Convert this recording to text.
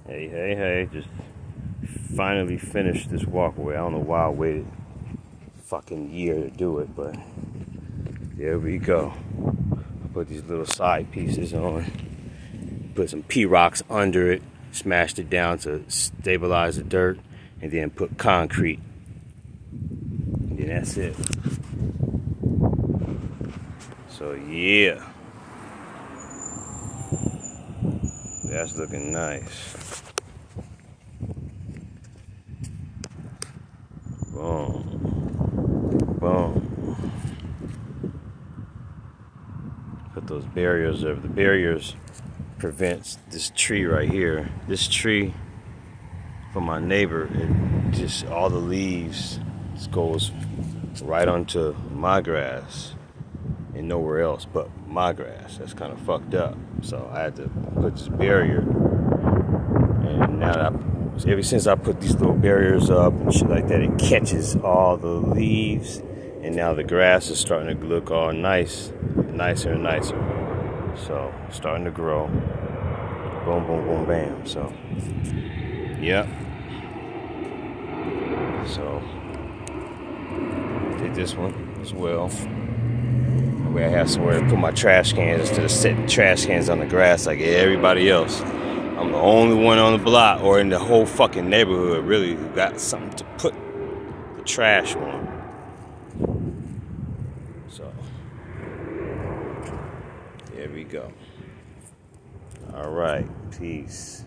Hey, just finally finished this walkway. I don't know why I waited a fucking year to do it, but there we go. I put these little side pieces on, put some P-rocks under it, smashed it down to stabilize the dirt, and then put concrete. And then that's it. So yeah. That's looking nice. Boom. Boom. Put those barriers over. The barriers prevents this tree right here. This tree from my neighbor, it just, all the leaves just goes right onto my grass and nowhere else but my grass. That's kind of fucked up. So I had to put this barrier, and now ever since I put these little barriers up and shit like that, it catches all the leaves, and now the grass is starting to look all nicer and nicer. So starting to grow. Boom, boom, boom, bam. So yep. So did this one as well. I have somewhere to put my trash cans instead of setting trash cans on the grass like everybody else. I'm the only one on the block or in the whole fucking neighborhood really who got something to put the trash on. So there we go. All right, peace.